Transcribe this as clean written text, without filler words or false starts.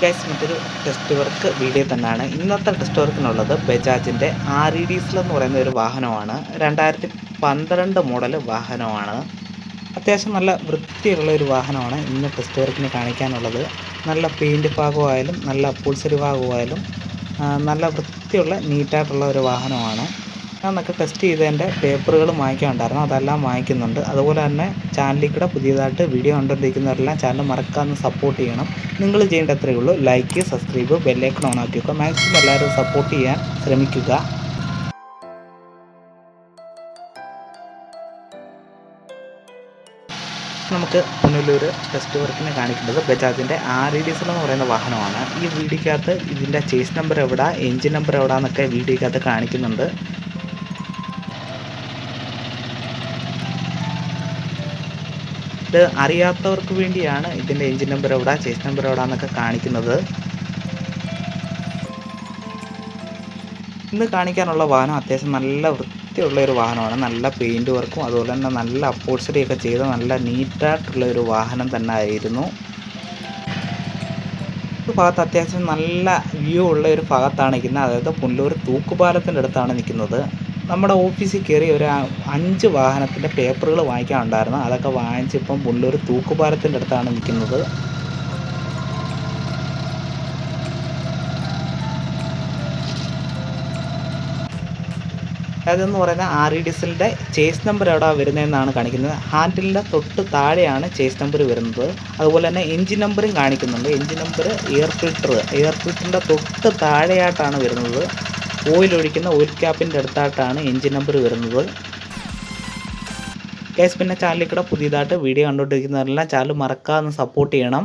Guys, മറ്റൊരു test work video തന്നെയാണ്. ഇന്നത്തെ ടെസ്റ്റ് വർക്കിനുള്ളത് ബജാജിൻ്റെ REDSL എന്ന് പറയുന്ന ഒരു വാഹനമാണ്. 2012 മോഡൽ വാഹനമാണ്. അത്യാവശ്യം നല്ല വൃത്തിയുള്ള ഒരു വാഹനമാണ് ഇന്ന് ടെസ്റ്റ് വർക്കിന് കാണിക്കാനുള്ളത്. നല്ല പെയിൻറ്റ് ഭാഗമായാലും നല്ല അപ്പോൾസറി ഭാഗമായാലും നല്ല വൃത്തിയുള്ള നീറ്റായിട്ടുള്ള ഒരു വാഹനമാണ്. ഞാനൊക്കെ ടെസ്റ്റ് ചെയ്തതിൻ്റെ പേപ്പറുകൾ വാങ്ങിക്കാനുണ്ടായിരുന്നു, അതെല്ലാം വാങ്ങിക്കുന്നുണ്ട്. അതുപോലെ തന്നെ ചാനലിൽ കൂടെ പുതിയതായിട്ട് വീഡിയോ കണ്ടുകൊണ്ടിരിക്കുന്നവരെല്ലാം ചാനൽ മറക്കാതെ സപ്പോർട്ട് ചെയ്യണം. നിങ്ങൾ ചെയ്യേണ്ട അത്രയേ ഉള്ളൂ: ലൈക്ക്, സബ്സ്ക്രൈബ്, ബെല്ലൈക്കൺ ഓൺ ആക്കി വെക്കുക. മാക്സിമം എല്ലാവരും സപ്പോർട്ട് ചെയ്യാൻ ശ്രമിക്കുക. നമുക്ക് പുനലൂർ ടെസ്റ്റ് വർക്കിന് കാണിക്കുന്നത് ബജാജിൻ്റെ REDSL എന്ന് പറയുന്ന വാഹനമാണ്. ഈ വീഡിയോക്കകത്ത് ഇതിൻ്റെ ചേസ് നമ്പർ എവിടെ, എൻജിൻ നമ്പർ എവിടെയെന്നൊക്കെ വീഡിയോക്കകത്ത് കാണിക്കുന്നുണ്ട്. ഇത് അറിയാത്തവർക്ക് വേണ്ടിയാണ് ഇതിൻ്റെ എൻജിൻ നമ്പർ എവിടെ, ചേസ് നമ്പർ എവിടെയെന്നൊക്കെ കാണിക്കുന്നത്. ഇന്ന് കാണിക്കാനുള്ള വാഹനം അത്യാവശ്യം നല്ല വൃത്തിയുള്ള ഒരു വാഹനമാണ്. നല്ല പെയിൻറ്റ് വർക്കും അതുപോലെ തന്നെ നല്ല അപ്പോൾസറിയൊക്കെ ചെയ്ത നല്ല നീറ്റായിട്ടുള്ള ഒരു വാഹനം തന്നെ ആയിരുന്നു. ഈ ഭാഗത്ത് അത്യാവശ്യം നല്ല വ്യൂ ഉള്ള ഒരു ഭാഗത്താണ് നിൽക്കുന്നത്. അതായത് പുനലൂർ തൂക്കുപാലത്തിൻ്റെ അടുത്താണ് നിൽക്കുന്നത്. നമ്മുടെ ഓഫീസിൽ കയറി ഒരു 5 വാഹനത്തിൻ്റെ പേപ്പറുകൾ വാങ്ങിക്കാനുണ്ടായിരുന്നു. അതൊക്കെ വാങ്ങിച്ചിപ്പം പുനലൂർ തൂക്കുപാലത്തിൻ്റെ അടുത്താണ് നിൽക്കുന്നത്. അതെന്ന് പറയുന്നത് REDSLൻ്റെ ചേസ് നമ്പർ എവിടെ വരുന്നതെന്നാണ് കാണിക്കുന്നത്. ഹാൻഡിലിൻ്റെ തൊട്ട് താഴെയാണ് ചേസ് നമ്പർ വരുന്നത്. അതുപോലെ തന്നെ എൻജിൻ നമ്പറും കാണിക്കുന്നുണ്ട്. എൻജിൻ നമ്പർ എയർ ഫിൽറ്ററിൻ്റെ തൊട്ട് താഴെയായിട്ടാണ് വരുന്നത്. ഓയിൽ ഒഴിക്കുന്ന ഓയിൽ ക്യാപ്പിൻ്റെ അടുത്തായിട്ടാണ് എൻജിൻ നമ്പർ വരുന്നത്. ഗൈസ്, പിന്നെ ചാനലിൽ കൂടെ പുതിയതായിട്ട് വീഡിയോ കണ്ടുകൊണ്ടിരിക്കുന്നവരെല്ലാം ചാനൽ മറക്കാതെ സപ്പോർട്ട് ചെയ്യണം.